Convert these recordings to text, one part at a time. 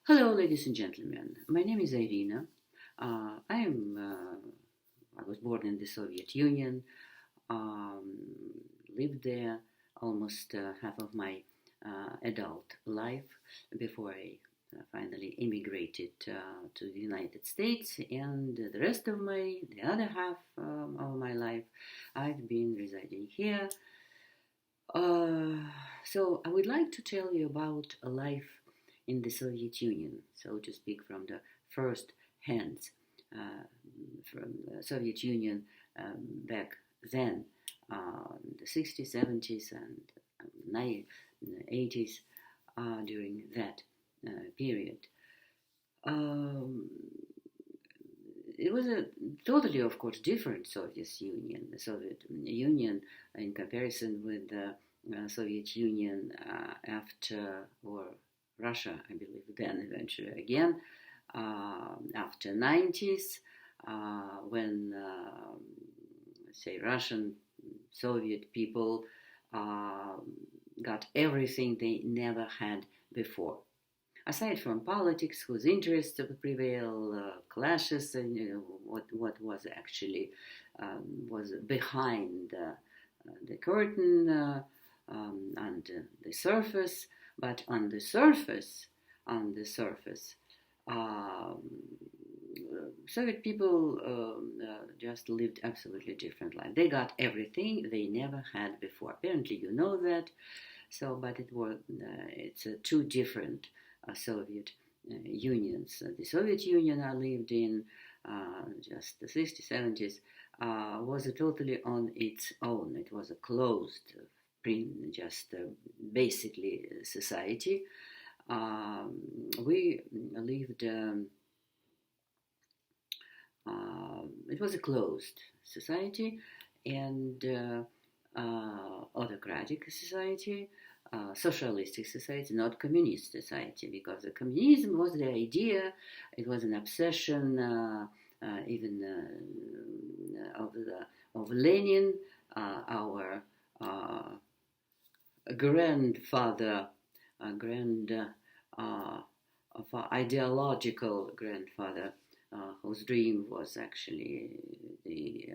Hello, ladies and gentlemen. My name is Irina. I was born in the Soviet Union, um, lived there almost half of my adult life before I finally immigrated to the United States, and the other half of my life, I've been residing here. Uh, so I would like to tell you about a life in the Soviet Union, so to speak, from the first hands, uh, from the Soviet Union back then, the 60s, 70s, and 80s, during that period. Um, it was a totally, of course, different Soviet Union. The Soviet Union, in comparison with the Soviet Union after, or Russia, I believe, then eventually again, after 90s, when, say, Russian Soviet people uh, got everything they never had before. Aside from politics, whose interests prevail, clashes, and what was actually was behind the curtain and the surface. But on the surface, um, Soviet people just lived absolutely different life. They got everything they never had before. Apparently, you know that. So, but it's two different Soviet unions. The Soviet Union I lived in, just the 60s, 70s, was totally on its own. It was a closed, just basically society. We lived, it was a closed society and autocratic society, socialistic society, not communist society, because the communism was the idea, it was an obsession, even of Lenin, our grandfather, grand ideological grandfather, whose dream was actually the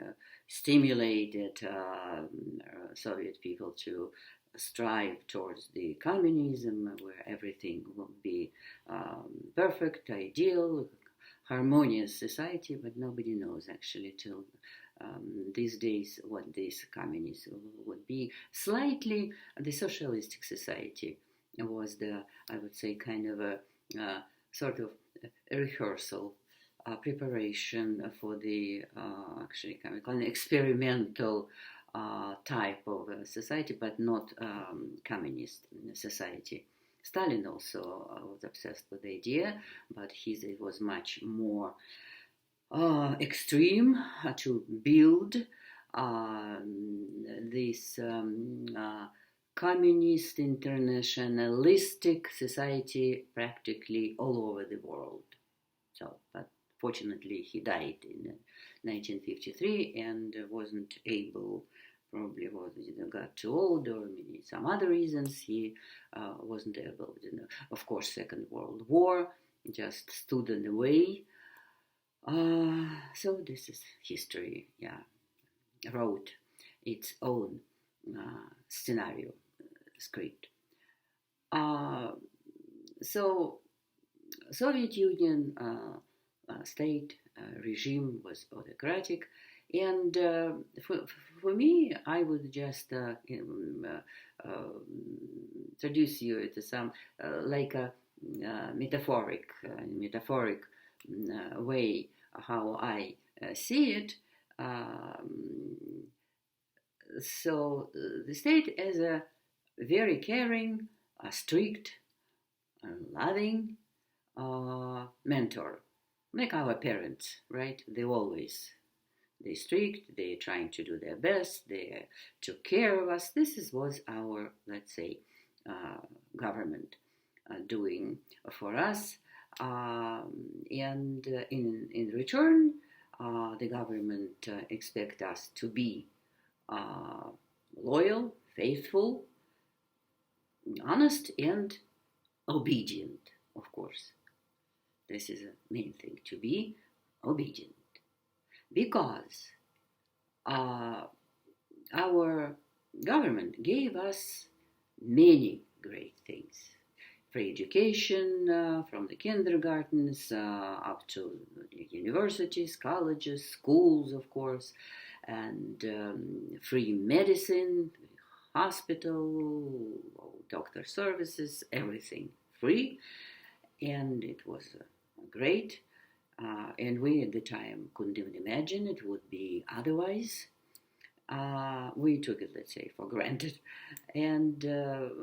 stimulated Soviet people to strive towards the communism, where everything would be perfect, ideal, harmonious society. But nobody knows actually till these days what this communism would be. Slightly, the socialistic society was I would say, kind of a sort of a rehearsal, preparation for the actually kind of an experimental type of society, but not communist society. Stalin also was obsessed with the idea, but it was much more extreme to build this communist internationalistic society practically all over the world. So, but fortunately, he died in 1953 and wasn't able. Probably got too old, or maybe some other reasons. He wasn't able. Of course, Second World War just stood in the way. So this is history. Yeah, wrote its own scenario script. Uh, so Soviet Union state regime was autocratic, and for me, I would just introduce you to some like a metaphoric way how I see it. So the state as a very caring, strict, loving mentor, like our parents, right? They strict, they trying to do their best, they took care of us. Was our, let's say, government doing for us. And in return, the government expect us to be loyal, faithful, honest, and obedient, of course. This is the main thing, to be obedient. Because uh, our government gave us many great things. Free education from the kindergartens up to universities, colleges, schools, of course, and free medicine, hospital, doctor services, everything free. And it was great. And we at the time couldn't even imagine it would be otherwise. We took it, let's say, for granted. And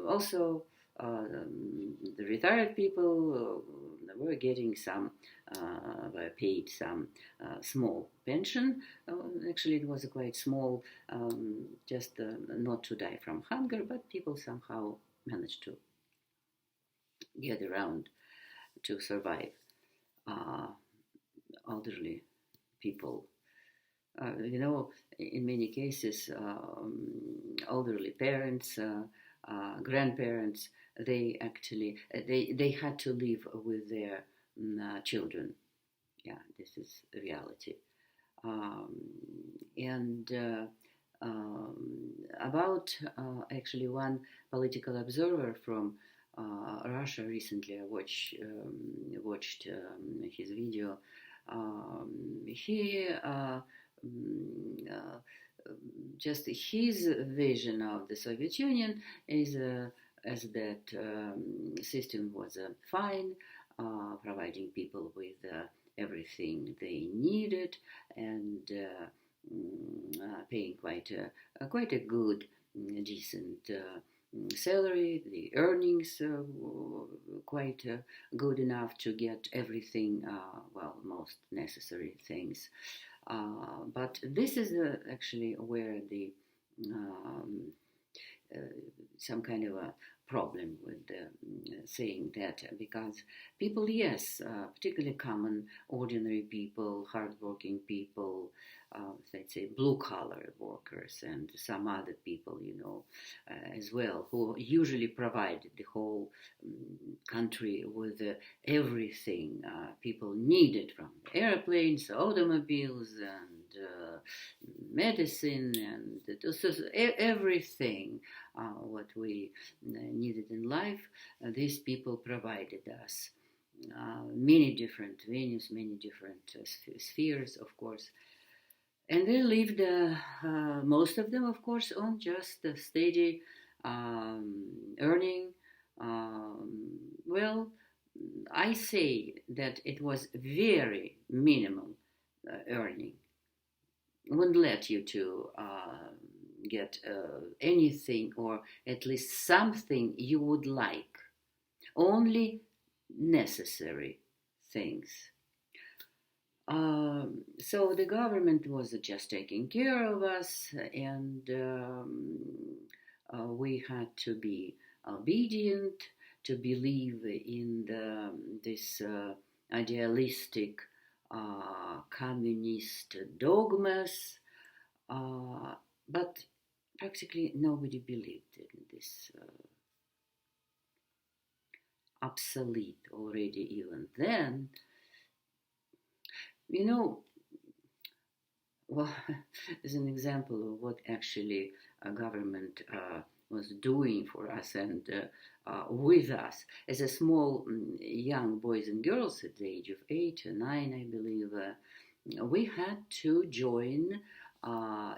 also, the retired people were getting some, were paid some small pension. Actually, it was quite small, just not to die from hunger, but people somehow managed to get around to survive. Elderly people, in many cases, elderly parents, grandparents, they actually they had to live with their children. Yeah, this is reality. And about actually one political observer from Russia recently, I watched his video. He just his vision of the Soviet Union is as that system was fine, providing people with everything they needed, and paying quite a good, decent salary. The earnings quite good enough to get everything, most necessary things. But this is actually where the uh, some kind of a problem with saying that, because people, yes, particularly common, ordinary people, hardworking people, let's say blue collar workers, and some other people, as well, who usually provide the whole country with everything people needed, from airplanes, automobiles, and medicine, and everything what we needed in life. These people provided us many different venues, many different spheres, of course. And they lived, most of them, of course, on just a steady earning. Well, I say that it was very minimum earning. Wouldn't let you to get anything, or at least something you would like. Only necessary things. So the government was just taking care of us, and we had to be obedient, to believe in this idealistic communist dogmas, but practically nobody believed in this obsolete already even then. Well, as an example of what actually a government was doing for us and with us, as a small young boys and girls at the age of 8 or 9, I believe, we had to join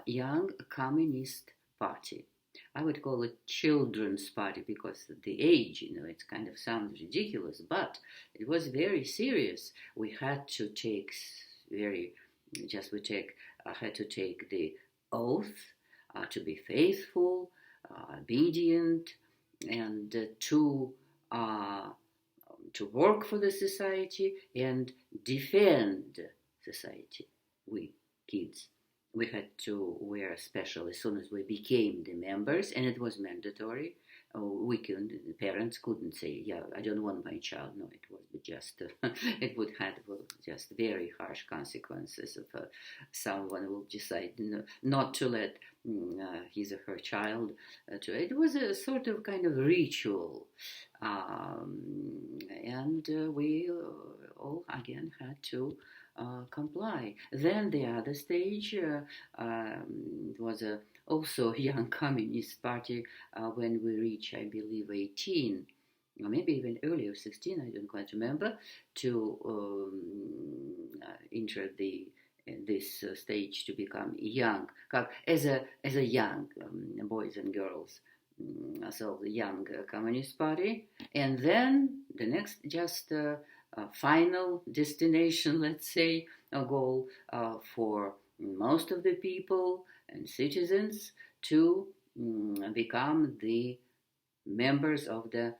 young communist party. I would call it children's party, because the age, it kind of sounds ridiculous, but it was very serious. We had to take had to take the oath to be faithful, obedient, and to work for the society and defend society. We kids, we had to wear special as soon as we became the members, and it was mandatory. Parents couldn't say, yeah, I don't want my child. No, it would just, it would have just very harsh consequences if someone will decide not to let his or her child it was a sort of kind of ritual. And we all again had to comply. Then the other stage was also a young communist party when we reach, I believe, 18, or maybe even earlier, 16, I don't quite remember, to enter this stage to become young, as a young boys and girls. So the young Communist Party, and then the next just final destination, let's say, a goal for most of the people and citizens to become the members of the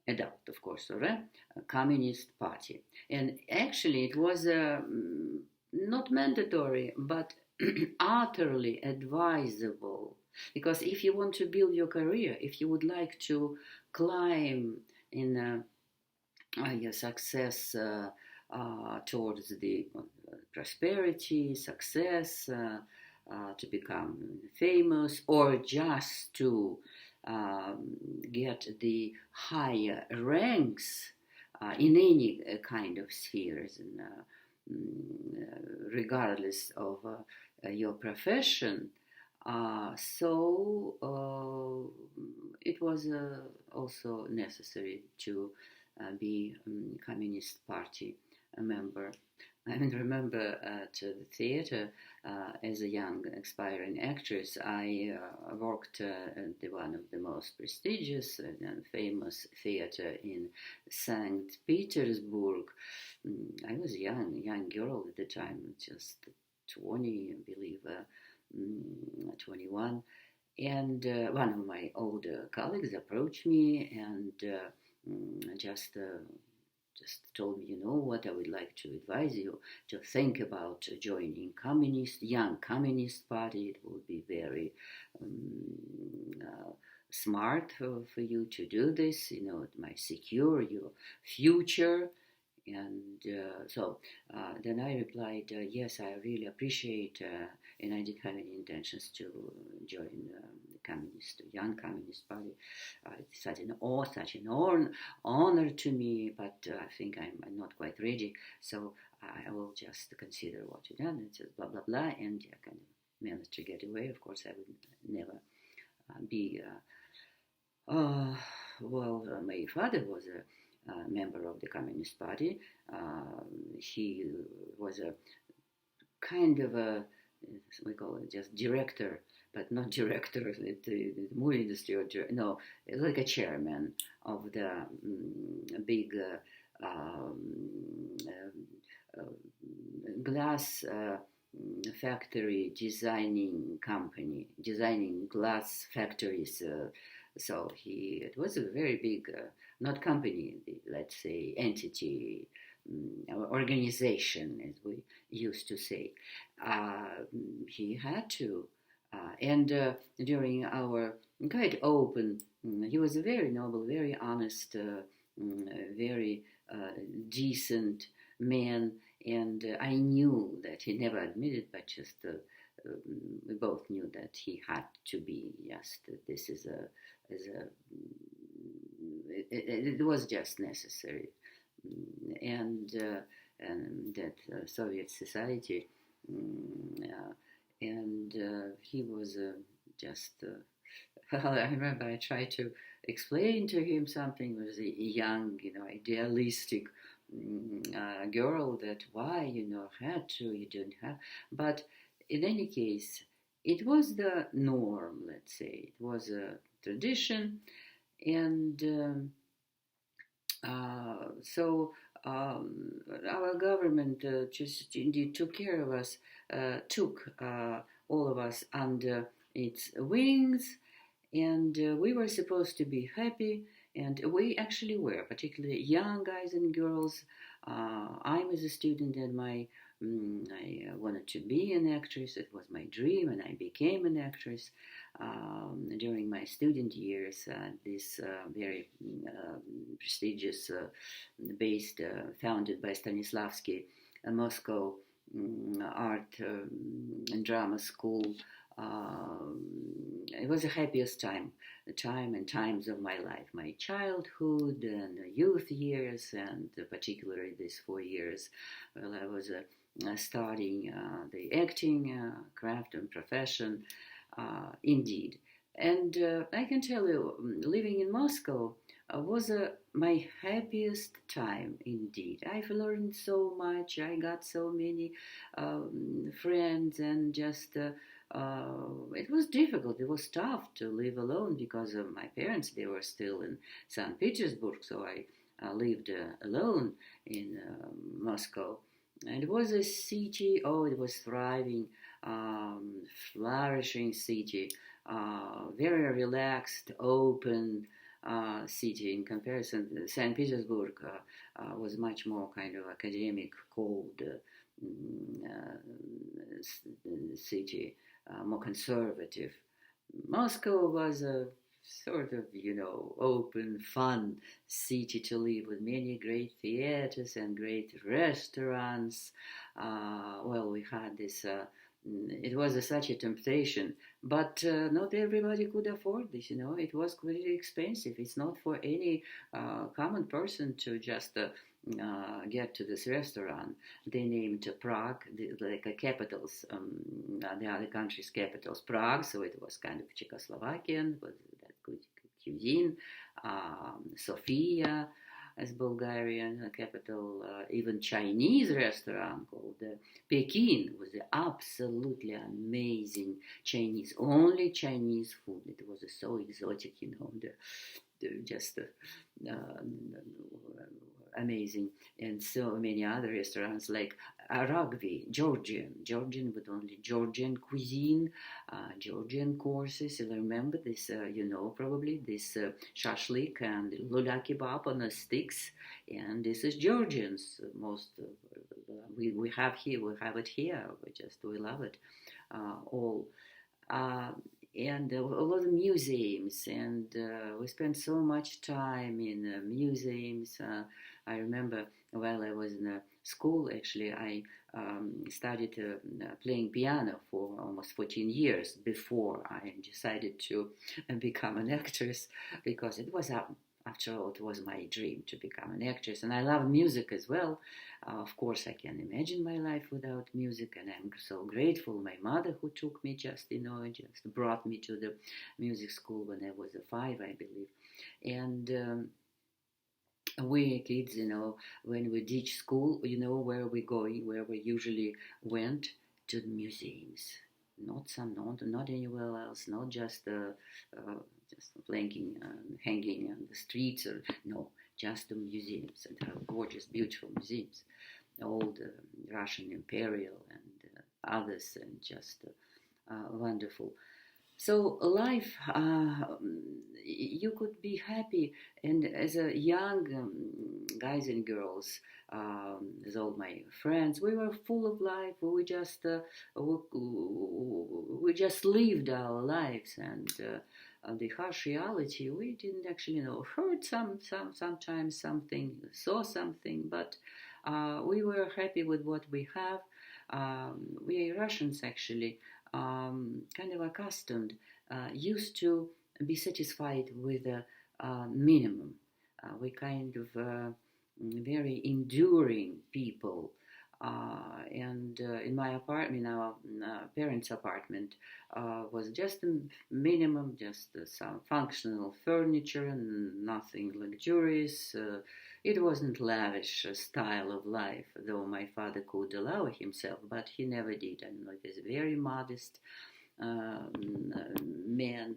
adult, of course, or a Communist Party. And actually, it was not mandatory, but utterly advisable. Because if you want to build your career, if you would like to climb in your success towards the prosperity, success, to become famous, or just to get the higher ranks in any kind of spheres, regardless of your profession. So it was also necessary to be a Communist Party member. I remember at the theater, as a young aspiring actress, I worked at one of the most prestigious and famous theater in St. Petersburg. I was a young girl at the time, just 20, I believe, 21. And one of my older colleagues approached me and just told me, what I would like to advise you to think about joining young Communist Party. It would be very smart for you to do this. It might secure your future. And so then I replied, yes, I really appreciate, and I didn't have any intentions to join the young Communist Party. It's such an honor to me, but I think I'm not quite ready. So I will just consider what you've done. It's just blah, blah, blah. And I kind of managed to get away. Of course, I would never be... my father was a member of the Communist Party. He was a kind of we call it just director, but not director of the movie industry, no, like a chairman of the big glass factory designing company, designing glass factories. So it was a very big, not company, let's say entity, organization, as we used to say. He had to, and during our quite open, he was a very noble, very honest, very decent man, and I knew that he never admitted, but just we both knew that he had to be. Yes, this is it was just necessary, and that Soviet society, and he was just. I remember I tried to explain to him something. Was a young, idealistic girl that why had to, you don't have, but in any case, it was the norm. Let's say it was a tradition, and so our government just indeed took care of us, took all of us under its wings, and we were supposed to be happy, and we actually were, particularly young guys and girls. I was a student, and I wanted to be an actress. It was my dream, and I became an actress during my student years. This very prestigious, founded by Stanislavski, Moscow art and drama school It was the happiest time, the time and times of my life, my childhood and youth years, and particularly these 4 years while I was starting the acting craft and profession, indeed. And I can tell you, living in Moscow was my happiest time indeed. I've learned so much. I got so many friends, and just it was difficult. It was tough to live alone because of my parents. They were still in St. Petersburg, so I lived alone in Moscow. And it was a city, oh, it was thriving, flourishing city, very relaxed, open city in comparison. St. Petersburg was much more kind of academic, cold city, more conservative. Moscow was a sort of, open, fun city to live with many great theaters and great restaurants. Well, we had this. It was such a temptation, but not everybody could afford this. It was pretty expensive. It's not for any common person to just get to this restaurant. They named Prague, like a capitals, the other countries' capitals, Prague, so it was kind of Czechoslovakian, with that good cuisine, Sofia as Bulgarian capital, even Chinese restaurant called Pekin was absolutely amazing Chinese, only Chinese food. It was so exotic, just amazing. And so many other restaurants like Aragvi, Georgian with only Georgian cuisine, Georgian courses. You remember this, probably this shashlik and lula kebab on the sticks. And this is Georgians. Most we have here, we have it here. We love it all. And a lot of museums, and we spent so much time in museums. I remember while I was in school, actually, I started playing piano for almost 14 years before I decided to become an actress, because it was after all, it was my dream to become an actress, and I love music as well. Of course, I can imagine my life without music, and I'm so grateful. My mother, who took me, just brought me to the music school when I was 5, I believe, and we kids, when we ditch school, where we going, where we usually went to the museums. Not anywhere else. Not just playing, hanging on the streets, or no, just the museums, and how gorgeous, beautiful museums, old Russian Imperial and others, and just wonderful. So life, you could be happy, and as a young guys and girls, as all my friends, we were full of life. We just lived our lives, and the harsh reality, we didn't actually heard sometimes something, saw something, but we were happy with what we have. We Russians actually kind of accustomed, used to be satisfied with a minimum. We kind of very enduring people. And in my apartment, our parents' apartment, was just a minimum, just some functional furniture and nothing luxurious. It wasn't lavish style of life, though my father could allow himself, but he never did. He was a very modest man.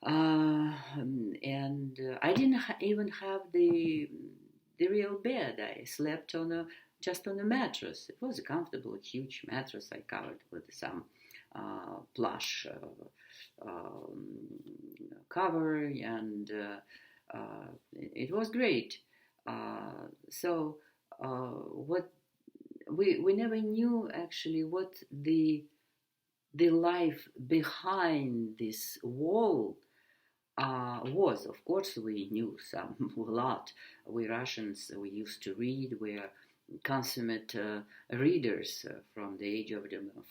And I didn't even have the real bed. I slept just on a mattress. It was a comfortable, huge mattress I covered with some plush cover, and it was great. So what we never knew actually what the life behind this wall was. Of course, we knew a lot. We Russians, we used to read. We consummate readers from the age of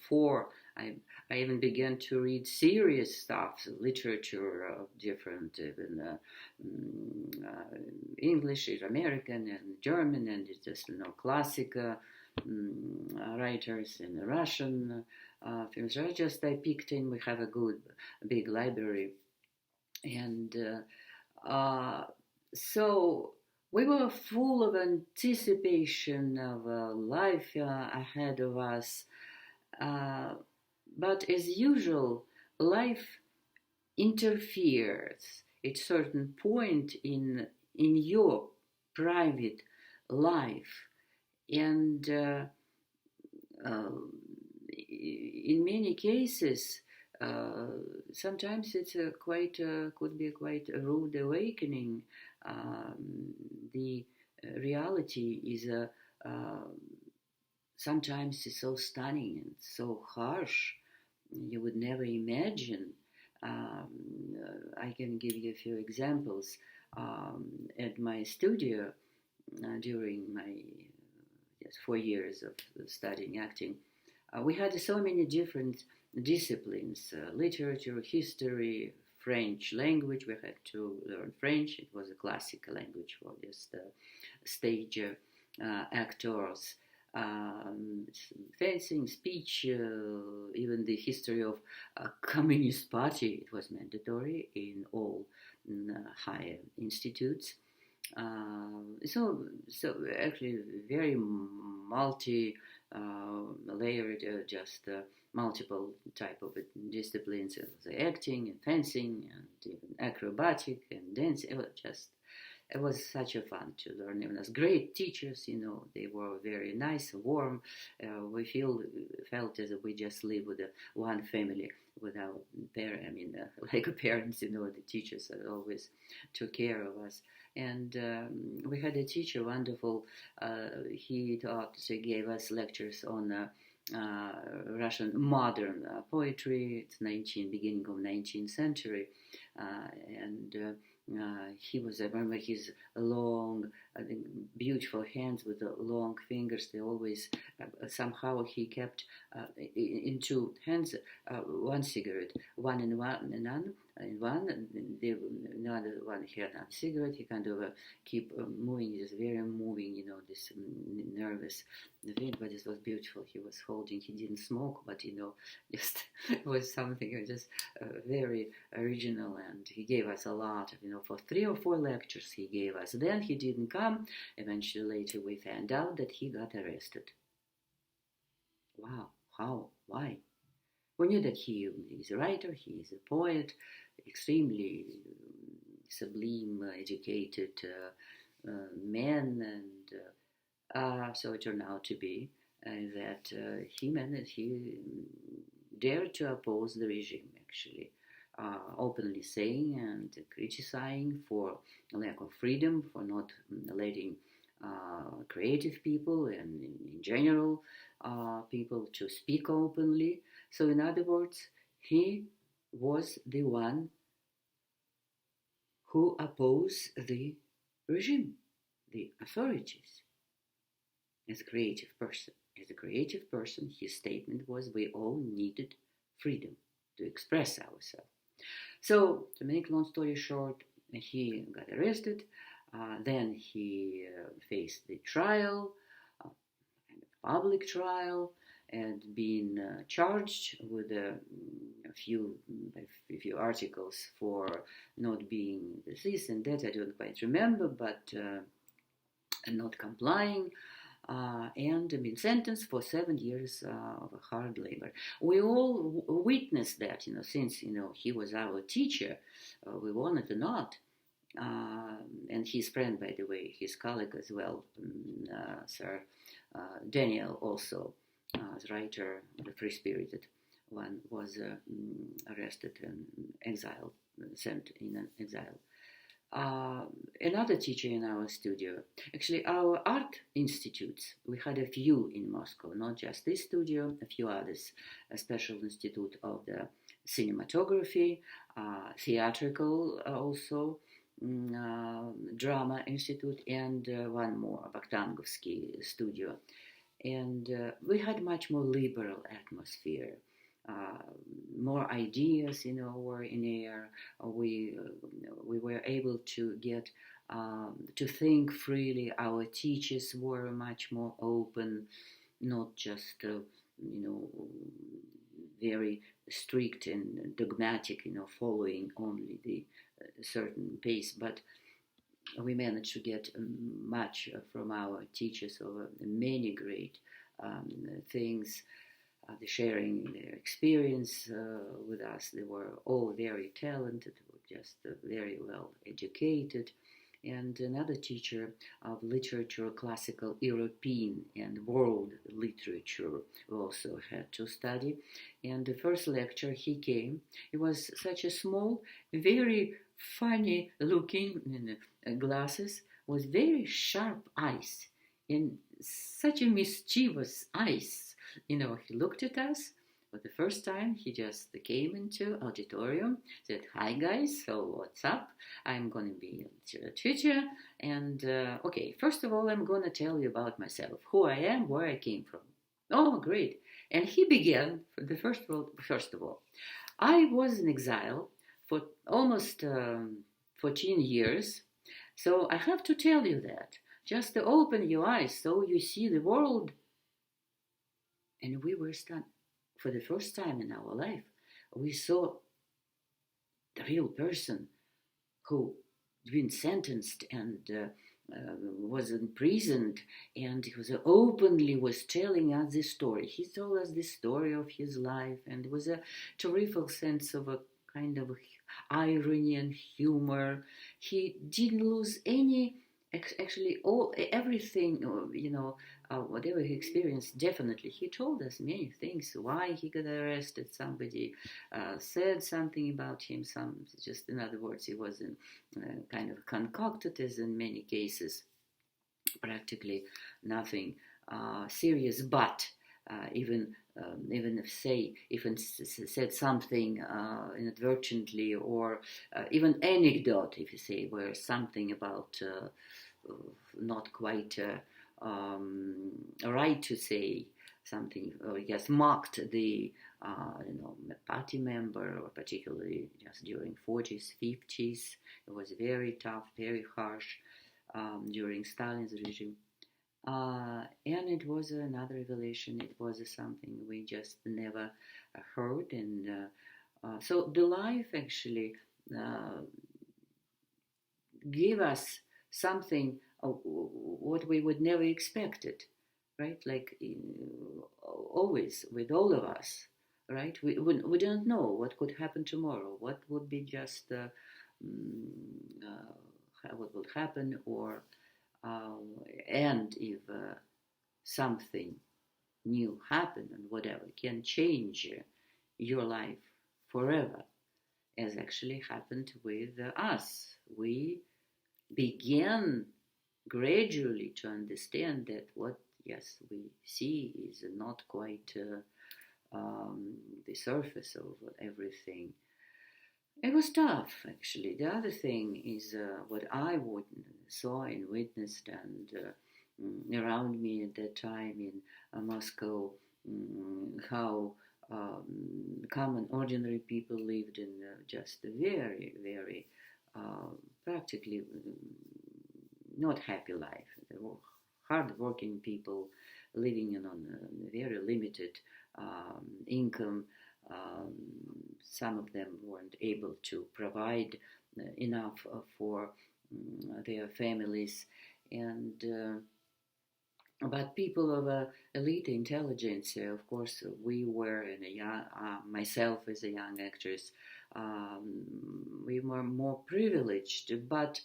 4. I even began to read serious stuff, literature of different, even English, American, and German, and it's just classic writers and Russian films. I picked in. We have a good big library, and so we were full of anticipation of a life ahead of us. But as usual, life interferes at a certain point in your private life, and in many cases, sometimes it's could be quite a rude awakening. The reality is sometimes it's so stunning and so harsh you would never imagine. I can give you a few examples. At my studio during my 4 years of studying acting, we had so many different disciplines: literature, history, French language. We had to learn French. It was a classical language for just stage actors. Fencing, speech, even the history of Communist Party. It was mandatory in all higher institutes. So actually very multi-layered, just multiple type of disciplines, the acting and fencing and even acrobatic and dancing. It was such a fun to learn. Even as great teachers, they were very nice, warm. We felt as if we just live with one family without parents. Like parents, the teachers always took care of us. And we had a teacher, wonderful. He gave us lectures on Russian modern poetry. It's beginning of 19th century, and he was. I remember his long, beautiful hands with the long fingers. They always somehow he kept in two hands one cigarette, one in one and none. In one, and the other one he had a cigarette. He kind of keep moving. He was very moving, this nervous thing. But it was beautiful. He was holding. He didn't smoke, but just it was something just very original. And he gave us a lot of, for 3 or 4 lectures he gave us. Then he didn't come. Eventually, later we found out that he got arrested. Wow! How? Why? We knew that he is a writer. He is a poet. Extremely sublime, educated man, and so it turned out to be that he dared to oppose the regime, actually, openly saying and criticizing for lack of freedom, for not letting creative people and in general people to speak openly. So in other words, he was the one who opposed the regime, the authorities, as a creative person. As a creative person, his statement was we all needed freedom to express ourselves. So, to make long story short, he got arrested. Then he faced the trial, public trial, and being charged with a few articles for not being this and that. I don't quite remember, but not complying, and been sentenced for 7 years of hard labor. We all witnessed that, since he was our teacher, we wanted or not. And his friend, by the way, his colleague as well, Sir Daniel, also as writer, the free-spirited one, was arrested and exiled, sent in an exile. Another teacher in our studio, actually our art institutes, we had a few in Moscow, not just this studio, a few others, a special institute of the cinematography, theatrical also, Drama Institute, and one more, Vakhtangovsky Studio. And we had much more liberal atmosphere. Uh, More ideas, were in air. We were able to get to think freely. Our teachers were much more open, not just very strict and dogmatic, following only the certain pace, but we managed to get much from our teachers over many great things, the sharing their experience with us. They were all very talented, just very well educated. And another teacher of literature, classical European and world literature, we also had to study. And the first lecture he came, it was such a small, very funny looking glasses, with very sharp eyes and such a mischievous eyes. He looked at us for the first time. He just came into auditorium, said, "Hi guys, so what's up? I'm gonna be a teacher, and okay, first of all, I'm gonna tell you about myself, who I am, where I came from." Oh, great! And he began. First of all, I was in exile for almost 14 years, so I have to tell you that. Just to open your eyes so you see the world. And we were stunned. For the first time in our life, we saw the real person who had been sentenced and was imprisoned, and he was telling us this story. He told us the story of his life, and it was a terrific sense of a kind of irony and humor. He didn't lose any, actually, everything, whatever he experienced. Definitely, he told us many things. Why he got arrested? Somebody said something about him. Just in other words, he was kind of concocted, as in many cases, practically nothing serious, but even said something inadvertently, or even anecdote, if you say, where something about not quite right to say something, or just mocked the party member, or particularly just during 40s, 50s. It was very tough, very harsh during Stalin's regime. And it was another revelation. It was something we just never heard. And so the life actually gave us something what we would never expected, right? Like always with all of us, right? We don't know what could happen tomorrow, what would be just what would happen, or and if something new happen, and whatever can change your life forever, as actually happened with us. We began gradually to understand that what, yes, we see is not quite the surface of everything. It was tough, actually. The other thing is what I saw and witnessed, and around me at that time in Moscow, how common, ordinary people lived in just a very, very practically not happy life. They were hard-working people living on a very limited income. Um, some of them weren't able to provide enough for their families, and but people of elite intelligence, of course, we were in a young, myself as a young actress, we were more privileged, but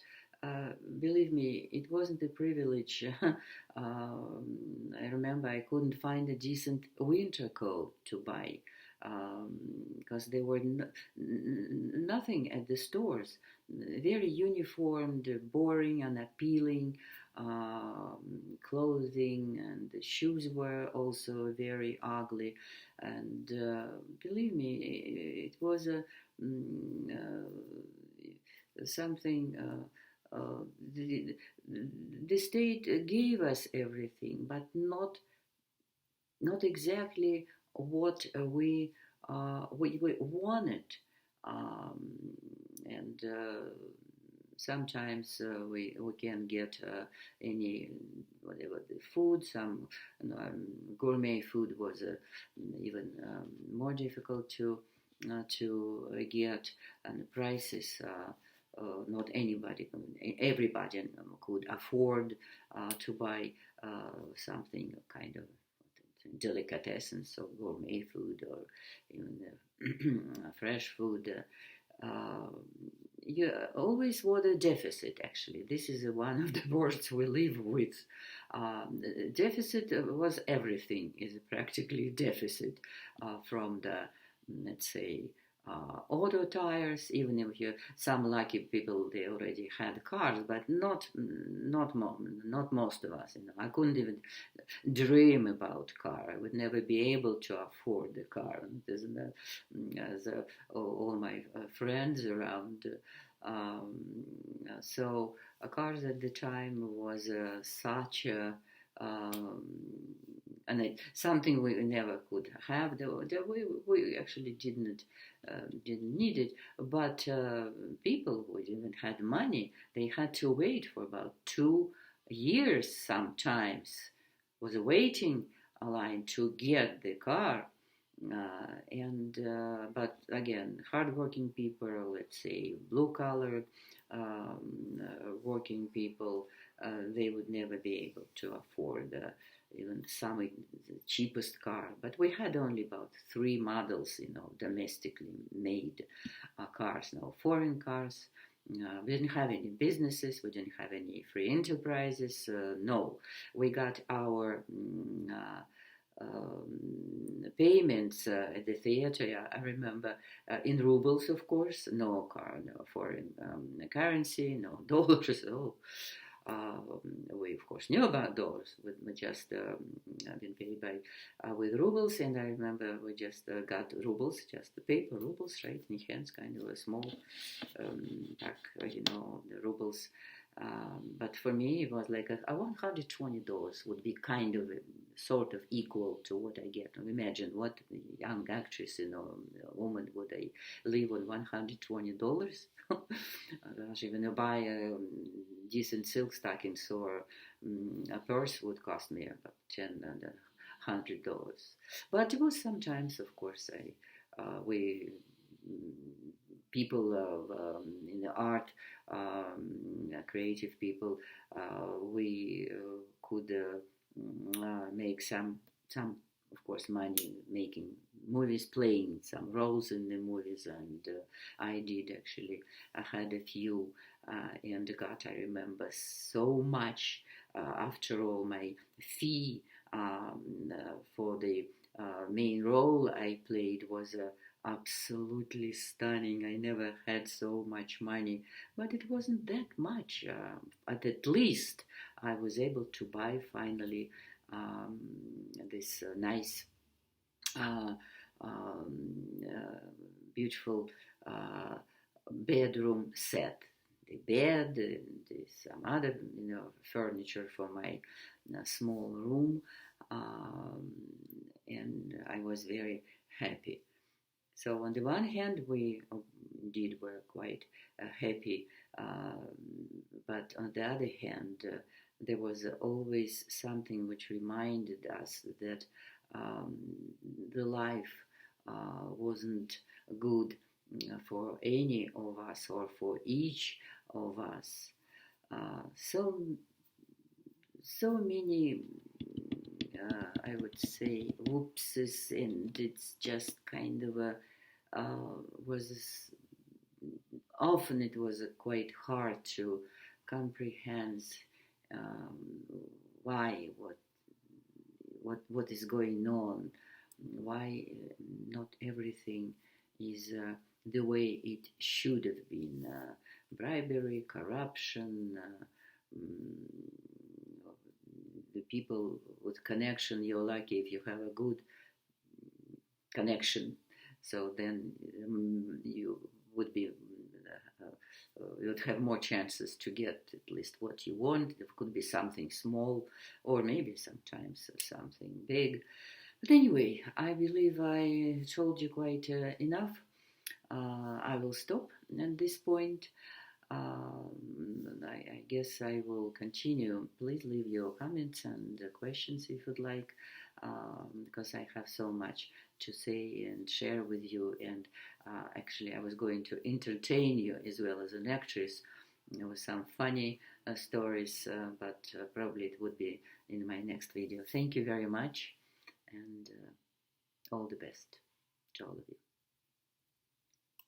believe me, it wasn't a privilege. I remember I couldn't find a decent winter coat to buy because there were nothing at the stores. Very uniformed, boring, unappealing clothing, and the shoes were also very ugly. And believe me, it was a something. The, the state gave us everything, but not exactly what we wanted, um, and sometimes we can get any whatever the food. Some gourmet food was even more difficult to get, and the prices. Not anybody, everybody could afford to buy something kind of delicatessens or gourmet food or even fresh food. Uh, you always was a deficit, actually. This is one of the words we live with. Deficit was everything, is practically deficit from the, let's say, auto tires. Even if you, some lucky people, they already had cars, but not most of us. I couldn't even dream about car. I would never be able to afford a car. As all my friends around. Um, so cars at the time was such a and something we never could have. We actually didn't need it. But people who didn't had money, they had to wait for about 2 years sometimes. Was waiting a line to get the car. And but again, hardworking people, let's say blue collar working people, they would never be able to afford even some the cheapest car. But we had only about 3 models, domestically made cars, no foreign cars. We didn't have any businesses. We didn't have any free enterprises. No, we got our payments at the theater. Yeah, I remember in rubles, of course. No car, no foreign currency, no dollars. Oh, we of course knew about dollars. We just been paid by with rubles, and I remember we just got rubles, just the paper rubles, right, in hands, kind of a small pack, the rubles. But for me, it was like a $120 would be kind of sort of equal to what I get. Imagine what a young actress, woman, would I live on $120? Gosh, even to buy decent silk stockings or a purse would cost me about $100. But it was sometimes, of course, we people in the art, creative people, we could make some, of course, money making movies, playing some roles in the movies, and I did actually. I had a few, and God, I remember so much. After all, my fee for the main role I played was absolutely stunning. I never had so much money, but it wasn't that much. But at least I was able to buy finally this nice, uh, um, beautiful bedroom set. The bed, some other furniture for my small room, um, and I was very happy. So on the one hand, we indeed were quite happy, but on the other hand, there was always something which reminded us that um, the life wasn't good for any of us or for each of us. So many, I would say, whoopses, and it's just kind of a was often it was quite hard to comprehend um, why what is going on, why not everything is the way it should have been. Bribery, corruption, the people with connection, you're lucky if you have a good connection. So then you would be you'd have more chances to get at least what you want. It could be something small, or maybe sometimes something big. But anyway, I believe I told you quite enough. I will stop at this point. I guess I will continue. Please leave your comments and questions if you'd like, because I have so much to say and share with you. And actually, I was going to entertain you as well as an actress, with some funny stories, but probably it would be in my next video. Thank you very much, and all the best to all of you.